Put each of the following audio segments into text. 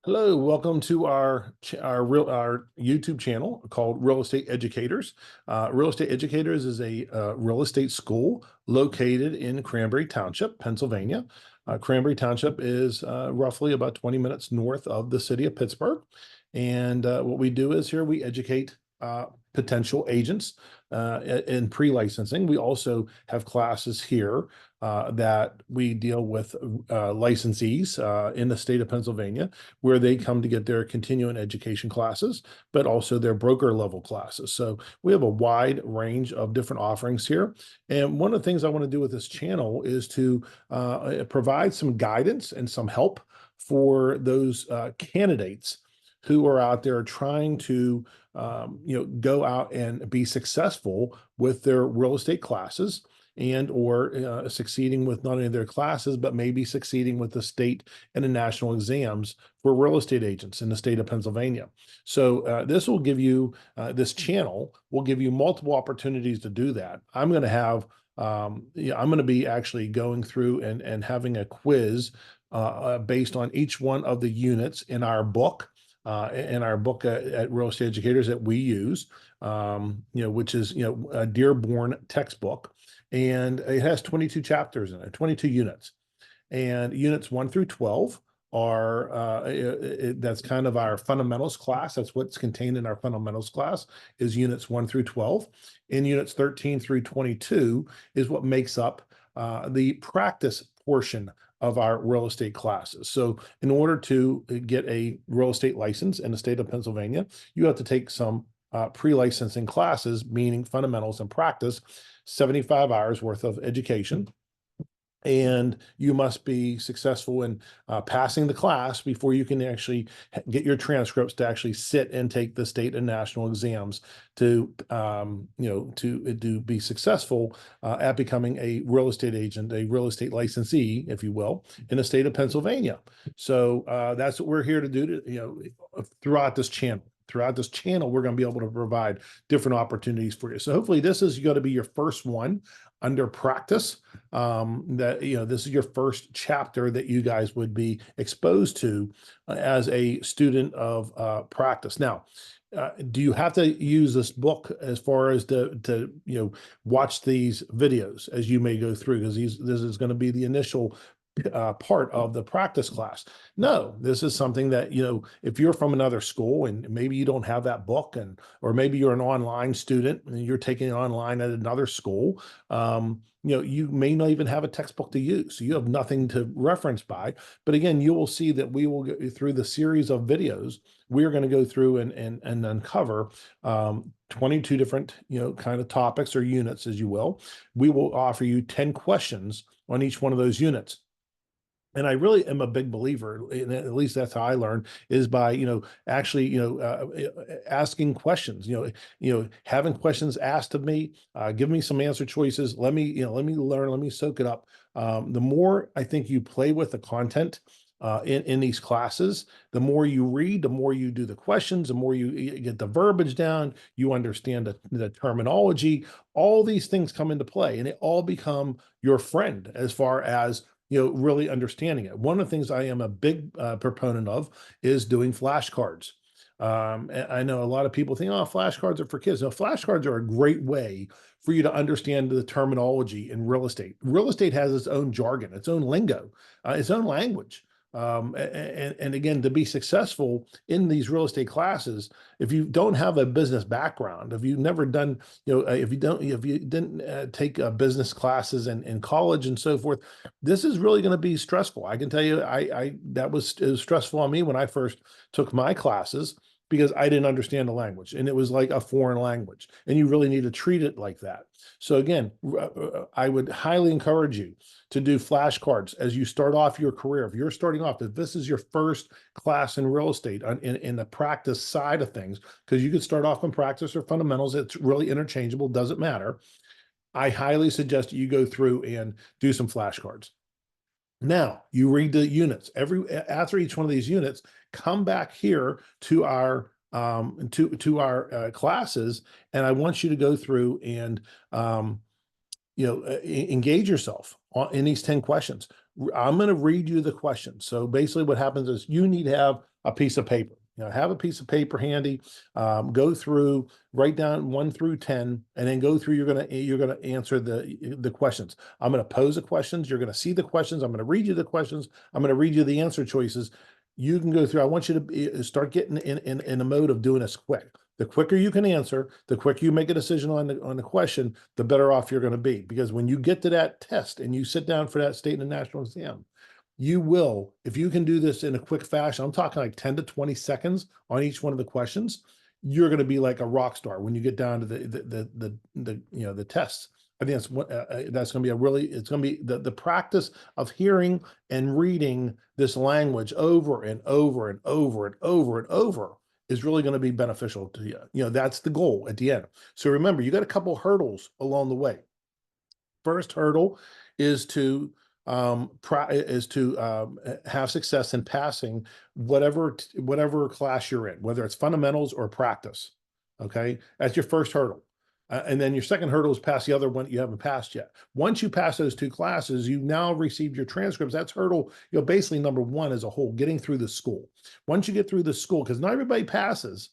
Hello, welcome to our YouTube channel called Real Estate Educators. Real Estate Educators is a real estate school located in Cranberry Township, Pennsylvania. Cranberry Township is roughly about 20 minutes north of the city of Pittsburgh. And what we do is here we educate potential agents in pre-licensing. We also have classes here that we deal with licensees in the state of Pennsylvania, where they come to get their continuing education classes, but also their broker level classes. So we have a wide range of different offerings here. And one of the things I want to do with this channel is to provide some guidance and some help for those candidates who are out there trying to go out and be successful with their real estate classes and or succeeding with not only their classes, but maybe succeeding with the state and the national exams for real estate agents in the state of Pennsylvania. So this will give you, this channel will give you multiple opportunities to do that. I'm going to have, I'm going to be actually going through and having a quiz based on each one of the units in our book at Real Estate Educators that we use, which is, a Dearborn textbook. And it has 22 chapters in it, 22 units. And units 1 through 12 are, that's kind of our fundamentals class. That's what's contained in our fundamentals class is units 1 through 12. In units 13 through 22 is what makes up the practice portion of our real estate classes. So in order to get a real estate license in the state of Pennsylvania, you have to take some pre-licensing classes, meaning fundamentals and practice, 75 hours worth of education. And you must be successful in passing the class before you can actually get your transcripts to actually sit and take the state and national exams to, to be successful at becoming a real estate agent, a real estate licensee, if you will, in the state of Pennsylvania. So that's what we're here to do throughout this channel. Throughout this channel, we're going to be able to provide different opportunities for you. So hopefully this is going to be your first one under practice. This is your first chapter that you guys would be exposed to as a student of practice. Now, do you have to use this book as far as to watch these videos as you may go through? Because this is going to be the initial part of the practice class. No, this is something that, if you're from another school and maybe you don't have that book or maybe you're an online student and you're taking it online at another school, you may not even have a textbook to use. So you have nothing to reference by. But again, you will see that we will go through the series of videos. We're going to go through and uncover 22 different, kind of topics or units, as you will. We will offer you 10 questions on each one of those units. And I really am a big believer, and at least that's how I learn, is by actually asking questions. Having questions asked of me, give me some answer choices. Let me learn. Let me soak it up. The more I think you play with the content in these classes, the more you read, the more you do the questions, the more you get the verbiage down. You understand the terminology. All these things come into play, and they all become your friend as far as really understanding it. One of the things I am a big proponent of is doing flashcards. I know a lot of people think, oh, flashcards are for kids. No, flashcards are a great way for you to understand the terminology in real estate. Real estate has its own jargon, its own lingo, its own language. And again, to be successful in these real estate classes, if you don't have a business background, if you've never done, if you didn't take business classes in college and so forth, this is really going to be stressful. I can tell you, it was stressful on me when I first took my classes because I didn't understand the language and it was like a foreign language and you really need to treat it like that. So again, I would highly encourage you to do flashcards as you start off your career. If you're starting off, if this is your first class in real estate in the practice side of things, because you could start off in practice or fundamentals, it's really interchangeable, doesn't matter. I highly suggest you go through and do some flashcards. Now you read the units after each one of these units, come back here to our classes, and I want you to go through and engage yourself in these 10 questions. I'm going to read you the question. So basically what happens is you need to have a piece of paper. Have a piece of paper handy, go through, write down 1 through 10, and then go through, you're gonna answer the questions. I'm gonna pose the questions, you're gonna see the questions, I'm gonna read you the questions, I'm gonna read you the answer choices. You can go through. I want you to start getting in a mode of doing this quick. The quicker you can answer, the quicker you make a decision on the question, the better off you're going to be. Because when you get to that test and you sit down for that state and national exam, you will, if you can do this in a quick fashion, I'm talking like 10 to 20 seconds on each one of the questions, you're going to be like a rock star when you get down to the tests. I think that's going to be it's going to be the practice of hearing and reading this language over and over and over and over and over is really going to be beneficial to you. That's the goal at the end. So remember, you got a couple hurdles along the way. First hurdle is to have success in passing whatever class you're in, whether it's fundamentals or practice. Okay, that's your first hurdle. And then your second hurdle is pass the other one that you haven't passed yet. Once you pass those 2 classes, you've now received your transcripts. That's hurdle, basically number 1 as a whole, getting through the school. Once you get through the school, because not everybody passes.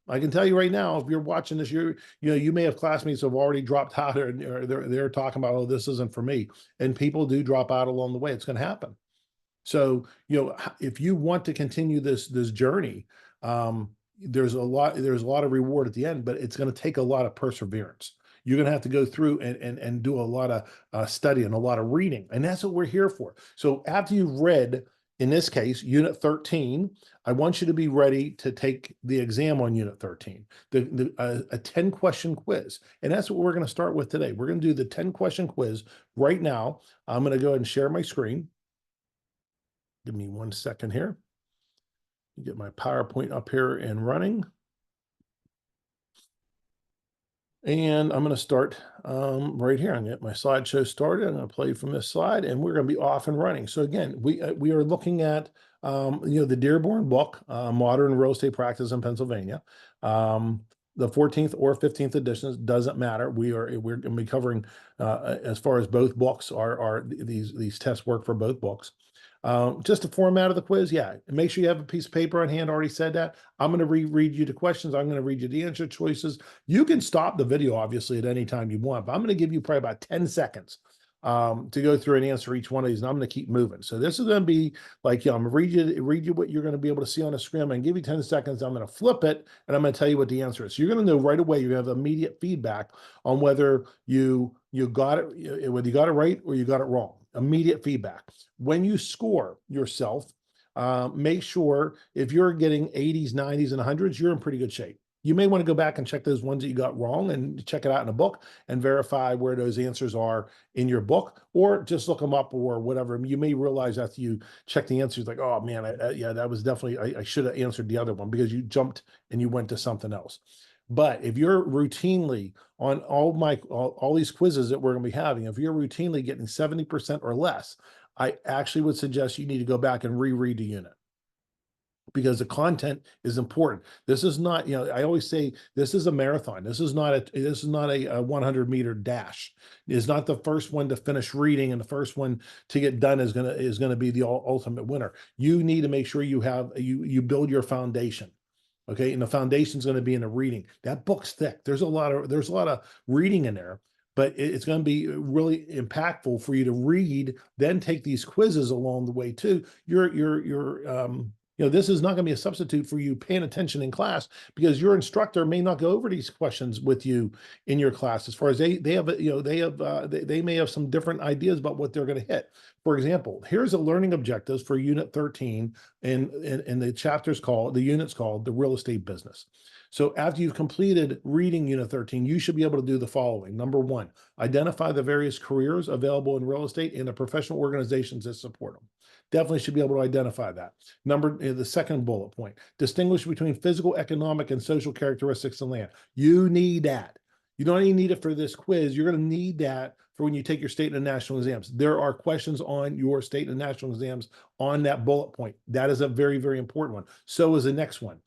I can tell you right now, if you're watching this, you may have classmates who have already dropped out, or they're talking about, oh, this isn't for me. And people do drop out along the way. It's going to happen. So, if you want to continue this journey, there's a lot of reward at the end, but it's going to take a lot of perseverance. You're going to have to go through and do a lot of study and a lot of reading, and that's what we're here for. So after you've read, in this case, Unit 13, I want you to be ready to take the exam on Unit 13, a 10-question quiz. And that's what we're going to start with today. We're going to do the 10-question quiz right now. I'm going to go ahead and share my screen. Give me 1 second here. Get my PowerPoint up here and running. And I'm going to start right here. I'm going to get my slideshow started. I'm going to play from this slide, and we're going to be off and running. So again, we are looking at the Dearborn book, Modern Real Estate Practice in Pennsylvania. The 14th or 15th editions, doesn't matter. We're going to be covering as far as both books are these tests work for both books. Just the format of the quiz, yeah. Make sure you have a piece of paper on hand. I already said that. I'm going to reread you the questions. I'm going to read you the answer choices. You can stop the video, obviously, at any time you want, but I'm going to give you probably about 10 seconds to go through and answer each one of these, and I'm going to keep moving. So this is going to be like, I'm going to read you what you're going to be able to see on the screen, and give you 10 seconds. I'm going to flip it, and I'm going to tell you what the answer is. So you're going to know right away. You're going to have immediate feedback on whether you got it, whether you got it right or you got it wrong. Immediate feedback. When you score yourself, make sure if you're getting 80s, 90s, and 100s, you're in pretty good shape. You may want to go back and check those ones that you got wrong and check it out in a book and verify where those answers are in your book, or just look them up or whatever. You may realize after you check the answers, like, oh man, yeah, that was definitely, I should have answered the other one, because you jumped and you went to something else. But if you're routinely on all these quizzes that we're going to be having, if you're routinely getting 70% or less, I actually would suggest you need to go back and reread the unit, because the content is important. This is not, I always say this is a marathon. This is not a 100-meter dash. It's not the first one to finish reading and the first one to get done is gonna be the ultimate winner. You need to make sure you build your foundation. Okay, and the foundation is going to be in the reading. That book's thick. There's a lot of reading in there, but it's going to be really impactful for you to read, then take these quizzes along the way too. This is not going to be a substitute for you paying attention in class, because your instructor may not go over these questions with you in your class. As far as they may have some different ideas about what they're going to hit. For example, here's a learning objectives for Unit 13, and the unit's called the real estate business. So after you've completed reading Unit 13, you should be able to do the following. Number 1, identify the various careers available in real estate and the professional organizations that support them. Definitely should be able to identify that. The second bullet point, distinguish between physical, economic, and social characteristics of land. You need that. You don't even need it for this quiz. You're going to need that for when you take your state and national exams. There are questions on your state and national exams on that bullet point. That is a very, very important one. So is the next one.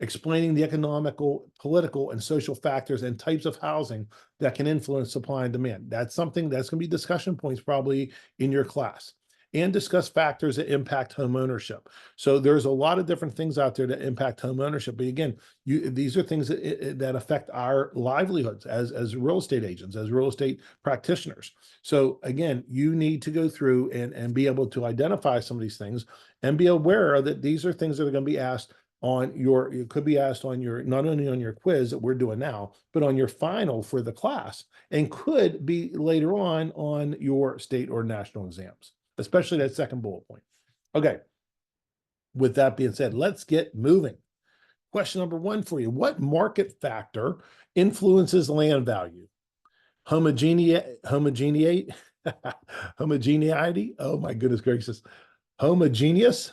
Explaining the economical, political, and social factors and types of housing that can influence supply and demand. That's something that's going to be discussion points probably in your class. and discuss factors that impact home ownership. So there's a lot of different things out there that impact home ownership. But again, these are things that affect our livelihoods as real estate agents, as real estate practitioners. So again, you need to go through and be able to identify some of these things and be aware that these are things that are going to be asked on your, it could be asked on your, not only on your quiz that we're doing now, but on your final for the class, and could be later on your state or national exams, especially that second bullet point. Okay. With that being said, let's get moving. Question number one for you. What market factor influences land value? Homogeneity? Homogeneity? Oh my goodness gracious. Homogeneous.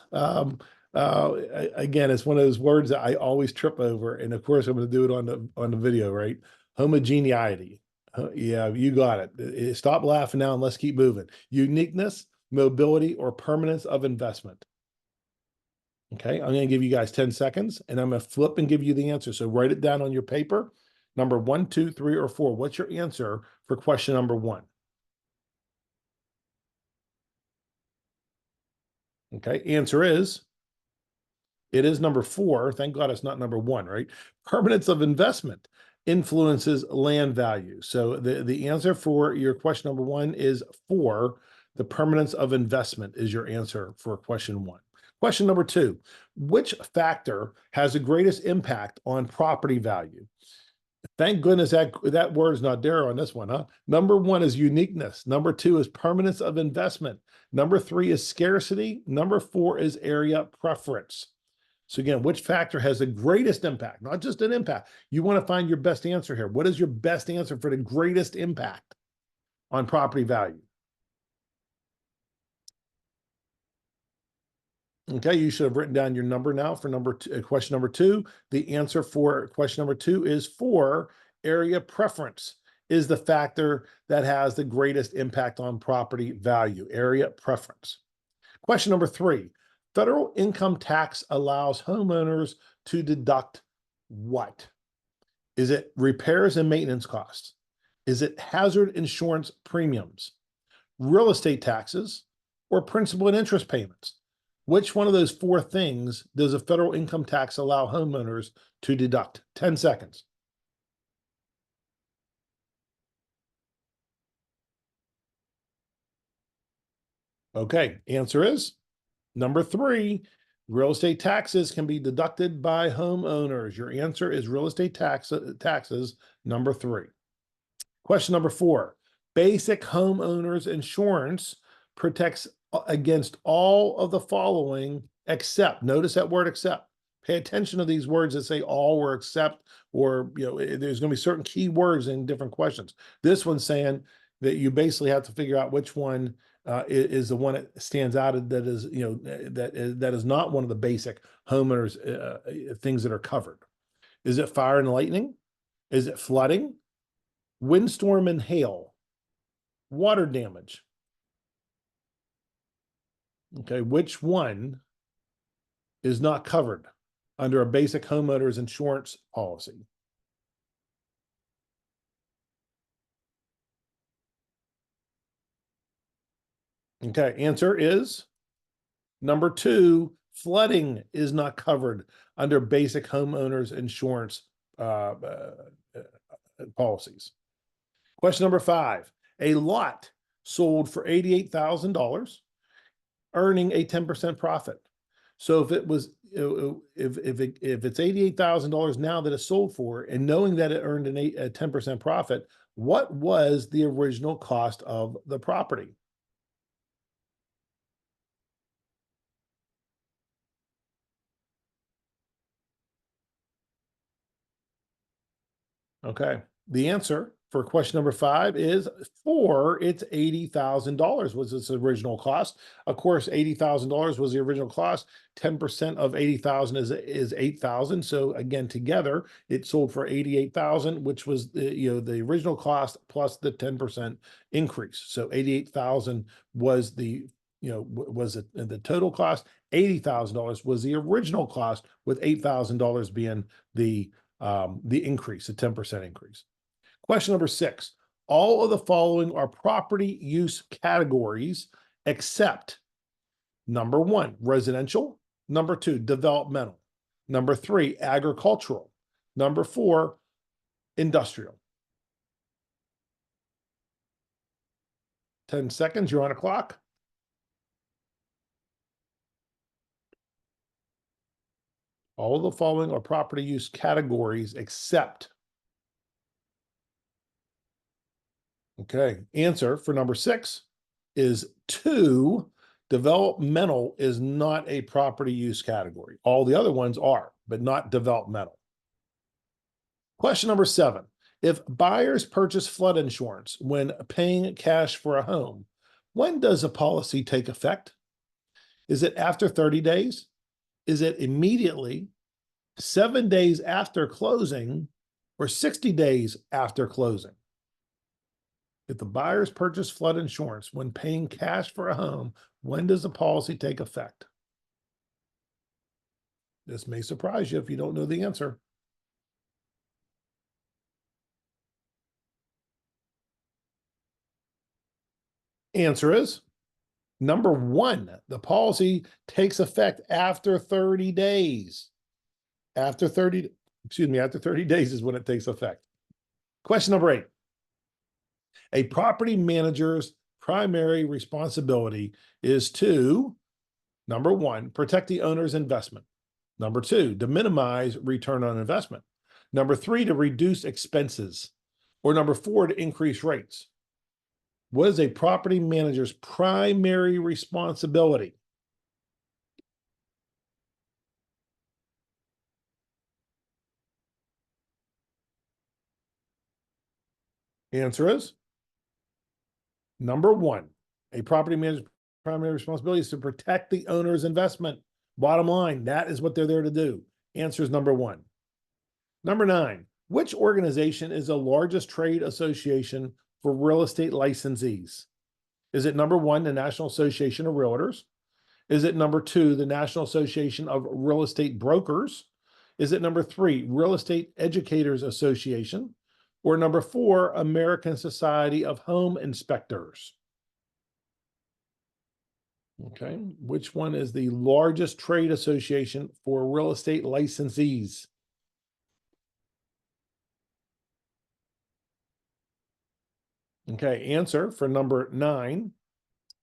Again, it's one of those words that I always trip over, and of course, I'm going to do it on the video, right? Homogeneity. Yeah, you got it. Stop laughing now and let's keep moving. Uniqueness, mobility, or permanence of investment. Okay, I'm going to give you guys 10 seconds, and I'm going to flip and give you the answer. So write it down on your paper. Number 1, 2, 3, or 4. What's your answer for question number 1? Okay, answer is, it is number 4. Thank God it's not number 1, right? Permanence of investment influences land value. So the answer for your question number 1 is 4. The permanence of investment is your answer for question 1. Question number 2, which factor has the greatest impact on property value? Thank goodness that word is not there on this one, huh? Number 1 is uniqueness. Number 2 is permanence of investment. Number 3 is scarcity. Number 4 is area preference. So again, which factor has the greatest impact? Not just an impact. You want to find your best answer here. What is your best answer for the greatest impact on property value? Okay, you should have written down your number now for question number 2. The answer for question number 2 is 4. Area preference is the factor that has the greatest impact on property value. Area preference. Question number 3. Federal income tax allows homeowners to deduct what? Is it repairs and maintenance costs? Is it hazard insurance premiums, real estate taxes, or principal and interest payments? Which one of those 4 things does a federal income tax allow homeowners to deduct? 10 seconds. Okay, answer is number 3. Real estate taxes can be deducted by homeowners. Your answer is real estate taxes, number 3. Question number 4. Basic homeowners insurance protects against all of the following except, notice that word except. Pay attention to these words that say all or except, or there's going to be certain key words in different questions. This one's saying that you basically have to figure out which one is the one that stands out that is, that is not one of the basic homeowners things that are covered. Is it fire and lightning? Is it flooding? Windstorm and hail? Water damage? Okay, which one is not covered under a basic homeowner's insurance policy? Okay, answer is number 2. Flooding is not covered under basic homeowners insurance policies. Question number 5. A lot sold for $88,000, earning a 10% profit. So if it was, if it's $88,000 now that it's sold for, and knowing that it earned a 10% profit, what was the original cost of the property? Okay. The answer for question number 5 is 4. It's $80,000 was its original cost. Of course, $80,000 was the original cost. 10% of 80,000 is 8,000. So again, together it sold for 88,000, which was the original cost plus the 10% increase. So 88,000 was the the total cost. $80,000 was the original cost, with $8,000 being the increase, a 10% increase. Question number 6. All of the following are property use categories except Number 1, residential. Number 2, developmental. Number 3, agricultural. Number 4, industrial. 10 seconds, you're on a clock. All of the following are property use categories except. Okay, answer for number 6 is 2. Developmental is not a property use category. All the other ones are, but not developmental. Question number 7. If buyers purchase flood insurance when paying cash for a home, when does a policy take effect? Is it after 30 days? Is it immediately, 7 days after closing, or 60 days after closing? If the buyers purchase flood insurance when paying cash for a home, when does the policy take effect? This may surprise you if you don't know the answer. Answer is number 1. The policy takes effect after 30 days. After 30 days is when it takes effect. Question number 8. A property manager's primary responsibility is to, number 1, protect the owner's investment. Number 2, to minimize return on investment. Number 3, to reduce expenses. Or number 4, to increase rates. What is a property manager's primary responsibility? Answer is number 1. A property manager's primary responsibility is to protect the owner's investment. Bottom line, that is what they're there to do. Answer is number 1. Number 9, which organization is the largest trade association for real estate licensees? Is it number 1, the National Association of Realtors? Is it number 2, the National Association of Real Estate Brokers? Is it number 3, Real Estate Educators Association? Or number 4, American Society of Home Inspectors? Okay, which one is the largest trade association for real estate licensees? Okay, answer for number 9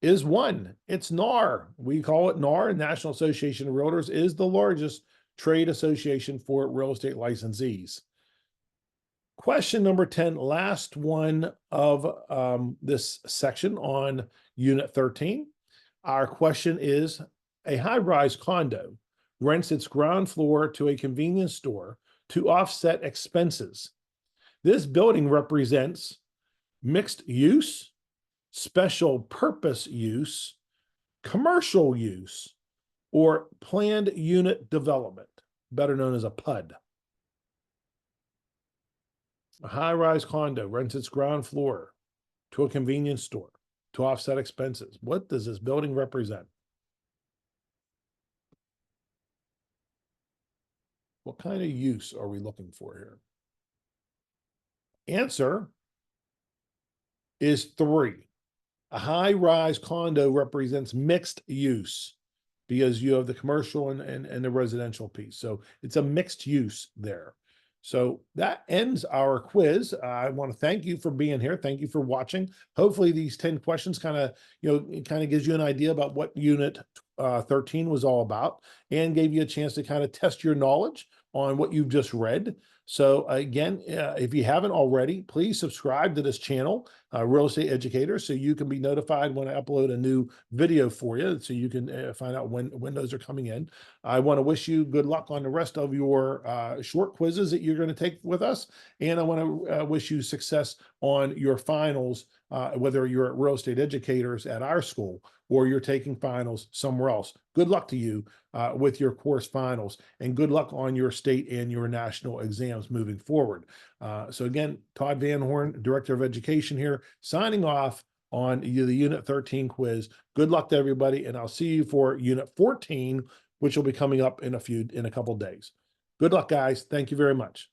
is 1. It's NAR. We call it NAR. National Association of Realtors is the largest trade association for real estate licensees. Question number 10, last one of this section on Unit 13. Our question is, a high-rise condo rents its ground floor to a convenience store to offset expenses. This building represents mixed use, special purpose use, commercial use, or planned unit development, better known as a PUD. A high-rise condo rents its ground floor to a convenience store to offset expenses. What does this building represent? What kind of use are we looking for here? Answer is 3. A high-rise condo represents mixed use because you have the commercial and the residential piece. So it's a mixed use there. So that ends our quiz. I want to thank you for being here. Thank you for watching. Hopefully these 10 questions kind of gives you an idea about what Unit 13 was all about and gave you a chance to kind of test your knowledge on what you've just read. So again, if you haven't already, please subscribe to this channel, Real Estate Educator, so you can be notified when I upload a new video for you, so you can find out when those are coming in. I want to wish you good luck on the rest of your short quizzes that you're going to take with us, and I want to wish you success on your finals, whether you're at Real Estate Educators at our school or you're taking finals somewhere else. Good luck to you with your course finals, and good luck on your state and your national exams moving forward. So again, Todd Van Horn, Director of Education here, signing off on the Unit 13 quiz. Good luck to everybody, and I'll see you for Unit 14, which will be coming up in a couple days. Good luck, guys. Thank you very much.